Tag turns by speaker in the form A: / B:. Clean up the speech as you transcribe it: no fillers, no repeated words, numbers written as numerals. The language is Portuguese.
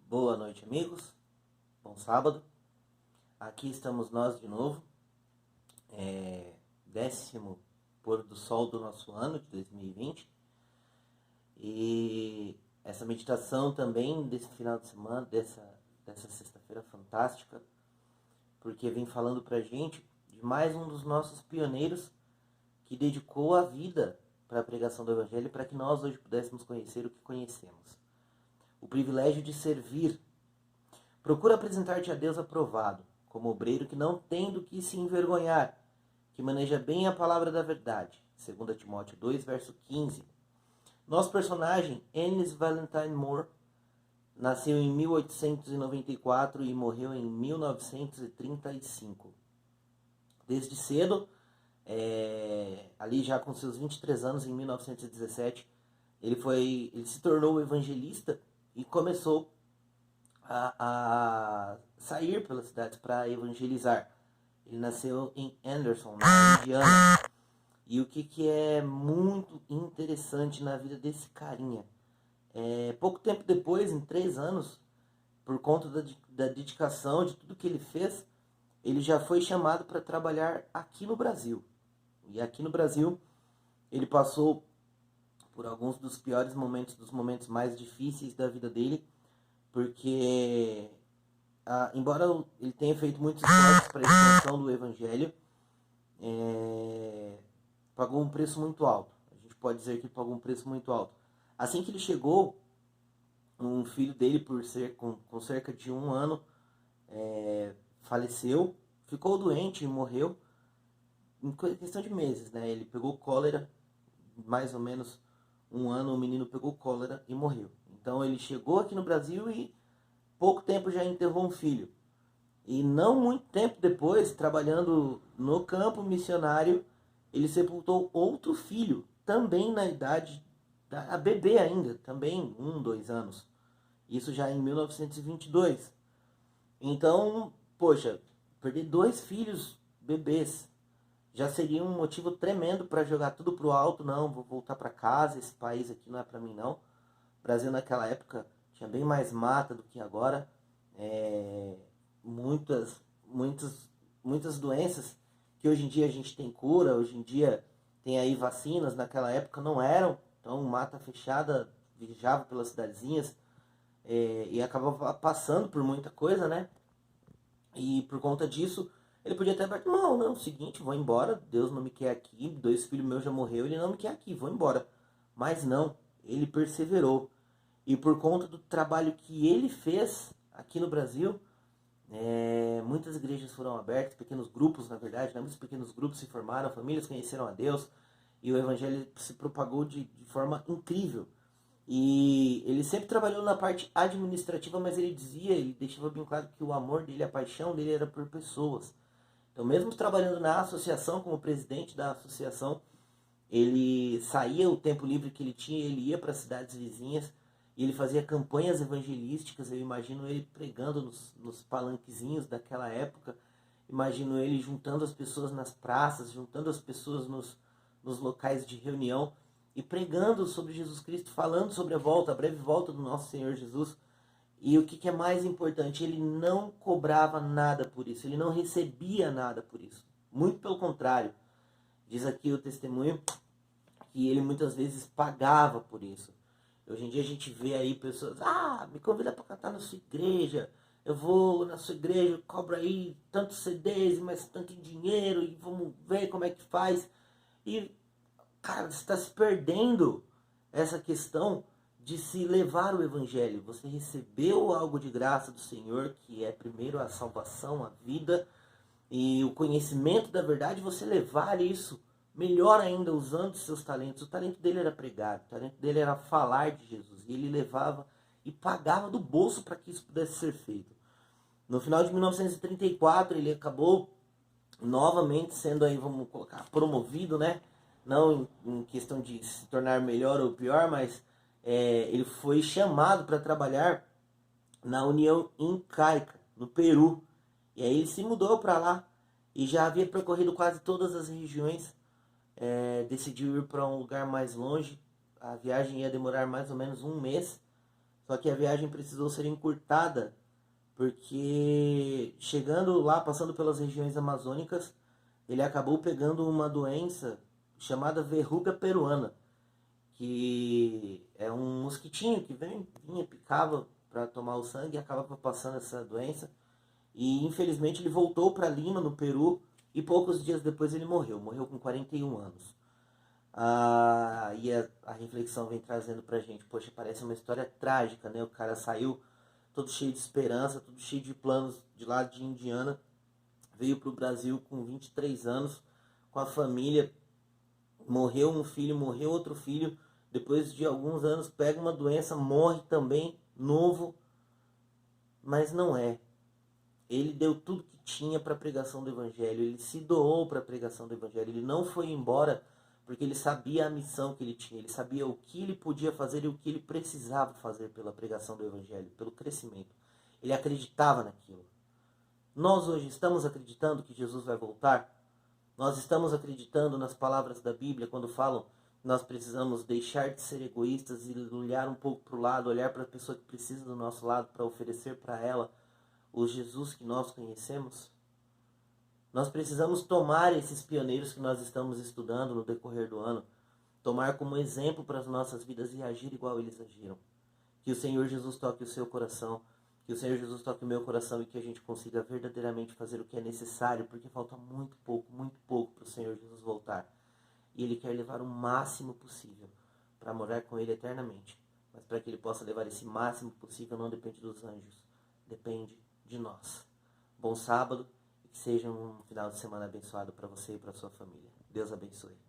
A: Boa noite, amigos. Bom sábado. Aqui estamos nós de novo. 10º pôr do sol do nosso ano de 2020. E essa meditação também desse final de semana, dessa sexta-feira fantástica, porque vem falando pra gente de mais um dos nossos pioneiros que dedicou a vida para a pregação do Evangelho para que nós hoje pudéssemos conhecer o que conhecemos. O privilégio de servir. Procura apresentar-te a Deus aprovado, como obreiro que não tem do que se envergonhar, que maneja bem a palavra da verdade. 2 Timóteo 2, verso 15. Nosso personagem, Ennis Valentine Moore, nasceu em 1894 e morreu em 1935. Desde cedo, ali já com seus 23 anos, em 1917, ele se tornou evangelista e começou a sair pelas cidades para evangelizar. Ele nasceu em Anderson, na Indiana. E o que é muito interessante na vida desse carinha? Pouco tempo depois, em 3 anos, por conta da dedicação, de tudo que ele fez, ele já foi chamado para trabalhar aqui no Brasil. E aqui no Brasil, ele passou por alguns dos piores momentos, dos momentos mais difíceis da vida dele, porque, embora ele tenha feito muitos esforços para a expansão do Evangelho, pagou um preço muito alto. A gente pode dizer que pagou um preço muito alto. Assim que ele chegou, um filho dele, com cerca de 1 ano, faleceu, ficou doente e morreu em questão de meses, né? Ele pegou cólera, mais ou menos 1 ano, o menino pegou cólera e morreu. Então ele chegou aqui no Brasil e pouco tempo já enterrou um filho. E não muito tempo depois, trabalhando no campo missionário, ele sepultou outro filho, também na idade, a bebê ainda, também 1, 2 anos. Isso já em 1922. Então, poxa, perder 2 filhos bebês já seria um motivo tremendo para jogar tudo pro alto. Não, vou voltar para casa, esse país aqui não é para mim não. O Brasil naquela época tinha bem mais mata do que agora. Muitas doenças que hoje em dia a gente tem cura, hoje em dia tem aí vacinas, naquela época não eram. Então mata fechada, viajava pelas cidadezinhas e acabava passando por muita coisa, né? E por conta disso, ele podia até falar, não, é o seguinte, vou embora, Deus não me quer aqui, 2 filhos meus já morreu, ele não me quer aqui, vou embora. Mas não, ele perseverou. E por conta do trabalho que ele fez aqui no Brasil, muitas igrejas foram abertas, pequenos grupos, na verdade, né? Muitos pequenos grupos se formaram, famílias conheceram a Deus, e o Evangelho se propagou de forma incrível. E ele sempre trabalhou na parte administrativa, mas ele deixava bem claro que o amor dele, a paixão dele era por pessoas. Então, mesmo trabalhando na associação, como presidente da associação, ele saía o tempo livre que ele tinha, ele ia para as cidades vizinhas e ele fazia campanhas evangelísticas. Eu imagino ele pregando nos palanquezinhos daquela época, imagino ele juntando as pessoas nas praças, juntando as pessoas nos locais de reunião e pregando sobre Jesus Cristo, falando sobre a breve volta do nosso Senhor Jesus. E o que é mais importante, ele não cobrava nada por isso, ele não recebia nada por isso. Muito pelo contrário, diz aqui o testemunho que ele muitas vezes pagava por isso. Hoje em dia a gente vê aí pessoas, me convida para cantar na sua igreja, eu vou na sua igreja, eu cobro aí tantos CDs e mais tanto dinheiro e vamos ver como é que faz. E, cara, você está se perdendo essa questão de se levar o Evangelho. Você recebeu algo de graça do Senhor, que é primeiro a salvação, a vida e o conhecimento da verdade, você levar isso, melhor ainda, usando seus talentos. O talento dele era pregar, o talento dele era falar de Jesus. E ele levava e pagava do bolso para que isso pudesse ser feito. No final de 1934, ele acabou novamente sendo aí, vamos colocar, promovido, né? Não em questão de se tornar melhor ou pior, mas ele foi chamado para trabalhar na União Incaica, no Peru. E aí ele se mudou para lá e já havia percorrido quase todas as regiões. Decidiu ir para um lugar mais longe. A viagem ia demorar mais ou menos 1 mês. Só que a viagem precisou ser encurtada, porque chegando lá, passando pelas regiões amazônicas, ele acabou pegando uma doença chamada verruga peruana, que é um mosquitinho que vinha, picava para tomar o sangue e acabava passando essa doença. E infelizmente ele voltou para Lima, no Peru, e poucos dias depois ele morreu com 41 anos. E a reflexão vem trazendo pra gente, poxa, parece uma história trágica, né? O cara saiu todo cheio de esperança, todo cheio de planos de lá de Indiana, veio pro Brasil com 23 anos, com a família, morreu um filho, morreu outro filho, depois de alguns anos pega uma doença, morre também, novo, mas não é. Ele deu tudo que tinha para a pregação do Evangelho, ele se doou para a pregação do Evangelho, ele não foi embora porque ele sabia a missão que ele tinha, ele sabia o que ele podia fazer e o que ele precisava fazer pela pregação do Evangelho, pelo crescimento. Ele acreditava naquilo. Nós hoje estamos acreditando que Jesus vai voltar? Nós estamos acreditando nas palavras da Bíblia quando falam que nós precisamos deixar de ser egoístas e olhar um pouco para o lado, olhar para a pessoa que precisa do nosso lado para oferecer para ela o Jesus que nós conhecemos? Nós precisamos tomar esses pioneiros que nós estamos estudando no decorrer do ano, tomar como exemplo para as nossas vidas e agir igual eles agiram. Que o Senhor Jesus toque o seu coração, que o Senhor Jesus toque o meu coração e que a gente consiga verdadeiramente fazer o que é necessário, porque falta muito pouco para o Senhor Jesus voltar. E Ele quer levar o máximo possível para morar com Ele eternamente. Mas para que Ele possa levar esse máximo possível não depende dos anjos, depende de nós. Bom sábado e que seja um final de semana abençoado para você e para sua família. Deus abençoe.